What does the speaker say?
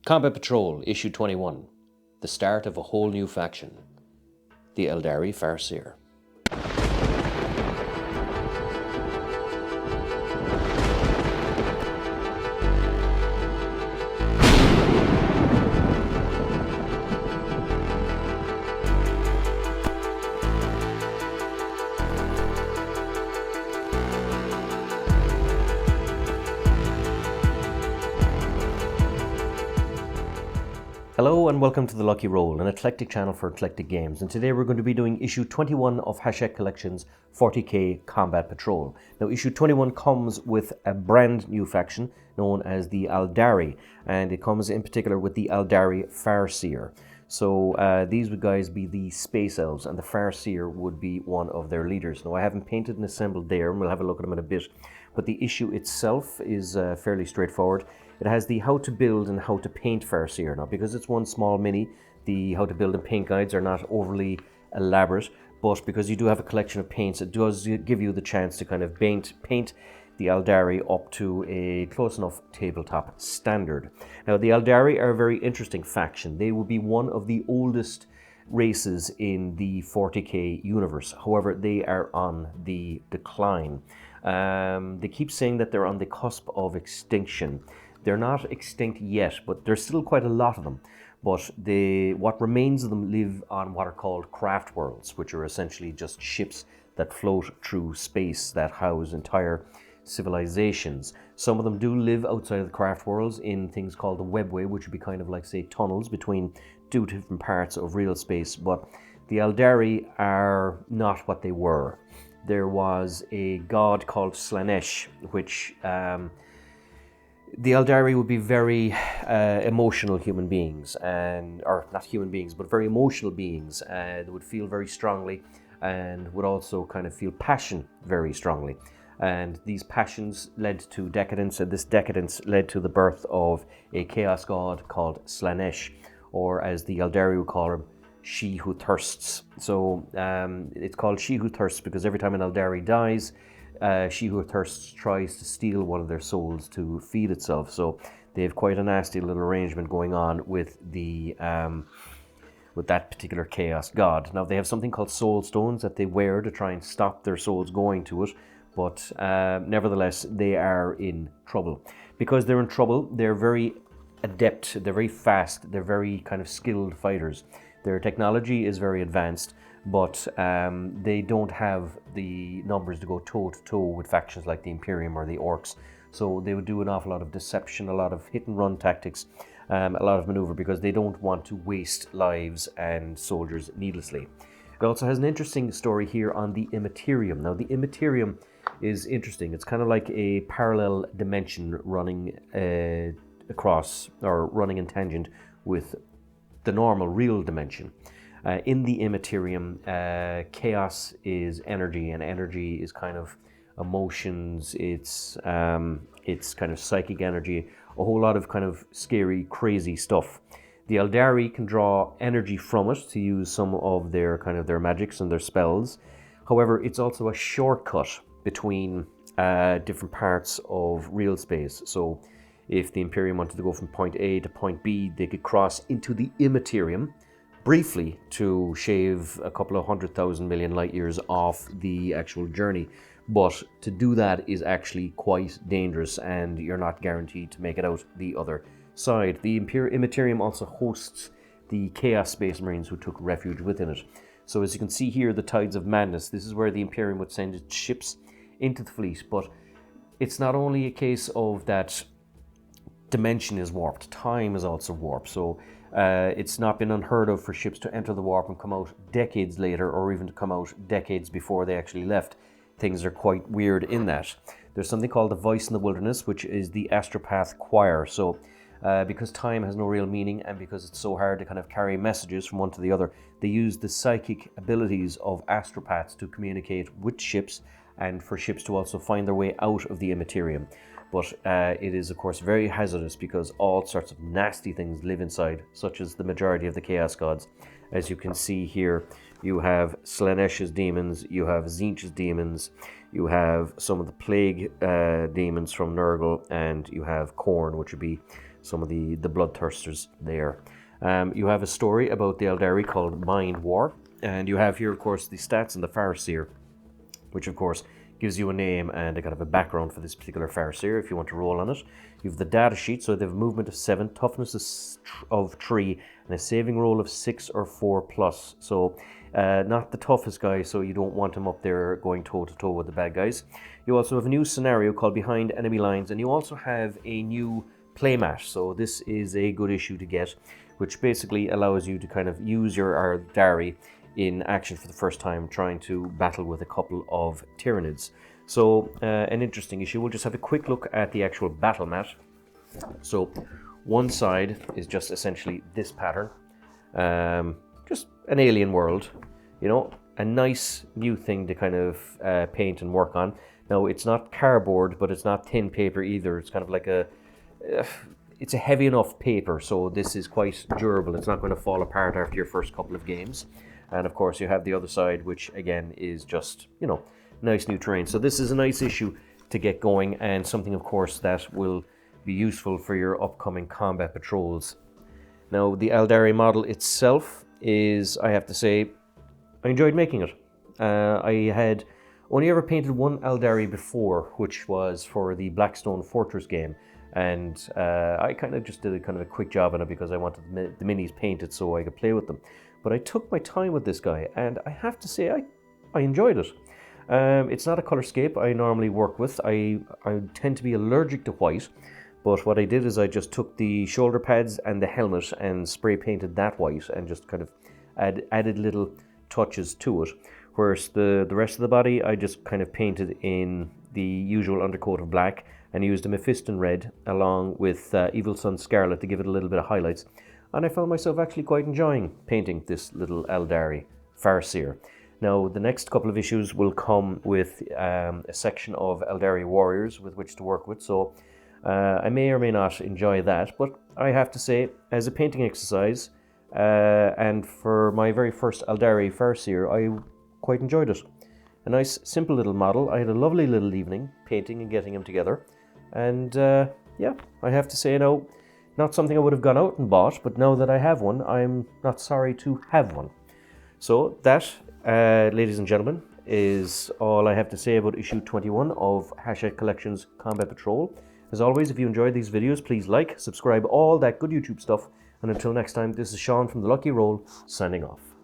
Combat Patrol, Issue 21. The start of a whole new faction. The Aeldari Farseer. Hello and welcome to The Lucky Roll, an eclectic channel for eclectic games, and today we're going to be doing issue 21 of Hachette Collection's 40k Combat Patrol. Now issue 21 comes with a brand new faction known as the Aeldari, and it comes in particular with the Aeldari Farseer. So these would guys be the Space Elves, and the Farseer would be one of their leaders. Now I haven't painted and assembled there, and we'll have a look at them in a bit, but the issue itself is fairly straightforward. It has the how to build and how to paint Farseer. Now, because it's one small mini, the how to build and paint guides are not overly elaborate, but because you do have a collection of paints, it does give you the chance to kind of paint the Aeldari up to a close enough tabletop standard. Now, the Aeldari are a very interesting faction. They will be one of the oldest races in the 40k universe. However, they are on the decline. They keep saying that they're on the cusp of extinction. They're not extinct yet, but there's still quite a lot of them. But what remains of them live on what are called craft worlds, which are essentially just ships that float through space that house entire civilizations. Some of them do live outside of the craft worlds in things called the webway, which would be kind of like, say, tunnels between two different parts of real space. But the Aeldari are not what they were. There was a god called Slaanesh, which the Aeldari would be very emotional human beings, or not human beings, but very emotional beings. They would feel very strongly and would also kind of feel passion very strongly. And these passions led to decadence, and this decadence led to the birth of a chaos god called Slaanesh, or as the Aeldari would call him, She Who Thirsts. So it's called She Who Thirsts because every time an Aeldari dies, She Who Thirsts tries to steal one of their souls to feed itself. So they have quite a nasty little arrangement going on with with that particular chaos god. Now they have something called soul stones that they wear to try and stop their souls going to it, but nevertheless they are in trouble. Because they're in trouble, they're very adept, they're very fast, they're very kind of skilled fighters. Their technology is very advanced, but they don't have the numbers to go toe-to-toe with factions like the Imperium or the Orcs. So they would do an awful lot of deception, a lot of hit-and-run tactics, a lot of maneuver, because they don't want to waste lives and soldiers needlessly. It also has an interesting story here on the Immaterium. Now, the Immaterium is interesting. It's kind of like a parallel dimension running across, or running in tangent with the normal real dimension. In the Immaterium, chaos is energy, and energy is kind of emotions. It's kind of psychic energy, a whole lot of kind of scary, crazy stuff. The Aeldari can draw energy from it to use some of their their magics and their spells. However, it's also a shortcut between different parts of real space. So if the Imperium wanted to go from point A to point B, they could cross into the Immaterium briefly to shave a couple of 100,000 million light years off the actual journey. But to do that is actually quite dangerous, and you're not guaranteed to make it out the other side. The Immaterium also hosts the Chaos Space Marines who took refuge within it. So as you can see here, the Tides of Madness, this is where the Imperium would send its ships into the fleet. But it's not only a case of that dimension is warped, time is also warped. So it's not been unheard of for ships to enter the warp and come out decades later, or even to come out decades before they actually left. Things are quite weird in that. There's something called the Voice in the Wilderness, which is the astropath choir. So because time has no real meaning, and because it's so hard to kind of carry messages from one to the other, they use the psychic abilities of astropaths to communicate with ships, and for ships to also find their way out of the Immaterium. But it is, of course, very hazardous because all sorts of nasty things live inside, such as the majority of the Chaos Gods. As you can see here, you have Slaanesh's demons, you have Tzeentch's demons, you have some of the plague demons from Nurgle, and you have Khorne, which would be some of the bloodthirsters there. You have a story about the Aeldari called Mind War, and you have here, of course, the stats and the Farseer, which, of course, gives you a name and a kind of a background for this particular Farseer if you want to roll on it. You have the data sheet, so they have a movement of 7, toughness of 3, and a saving roll of 6 or 4+. So not the toughest guy, so you don't want him up there going toe-to-toe with the bad guys. You also have a new scenario called Behind Enemy Lines, and you also have a new playmat. So this is a good issue to get, which basically allows you to kind of use your Aeldari in action for the first time, trying to battle with a couple of Tyranids. So an interesting issue. We'll just have a quick look at the actual battle mat. So one side is just essentially this pattern, just an alien world, you know, a nice new thing to kind of paint and work on. Now it's not cardboard, but it's not thin paper either. It's kind of like it's a heavy enough paper, so this is quite durable. It's not going to fall apart after your first couple of games. And of course you have the other side, which again is just, you know, nice new terrain. So this is a nice issue to get going, and something of course that will be useful for your upcoming combat patrols. Now the Aeldari model itself is, I have to say, I enjoyed making it. I had only ever painted one Aeldari before, which was for the Blackstone Fortress game. And I kind of just did a kind of a quick job on it because I wanted the minis painted so I could play with them. But I took my time with this guy, and I have to say I enjoyed it. It's not a color scape I normally work with. I tend to be allergic to white, but what I did is I just took the shoulder pads and the helmet and spray painted that white and just kind of added little touches to it. Whereas the rest of the body I just kind of painted in the usual undercoat of black and used a Mephiston red along with Evil Sun Scarlet to give it a little bit of highlights. And I found myself actually quite enjoying painting this little Aeldari Farseer. Now, the next couple of issues will come with a section of Aeldari warriors with which to work with, so I may or may not enjoy that, but I have to say, as a painting exercise, and for my very first Aeldari Farseer, I quite enjoyed it. A nice, simple little model. I had a lovely little evening painting and getting them together, and yeah, I have to say now, not something I would have gone out and bought, but now that I have one, I'm not sorry to have one. So that, ladies and gentlemen, is all I have to say about issue 21 of Hachette Collection's Combat Patrol. As always, if you enjoyed these videos, please like, subscribe, all that good YouTube stuff. And until next time, this is Sean from The Lucky Roll, signing off.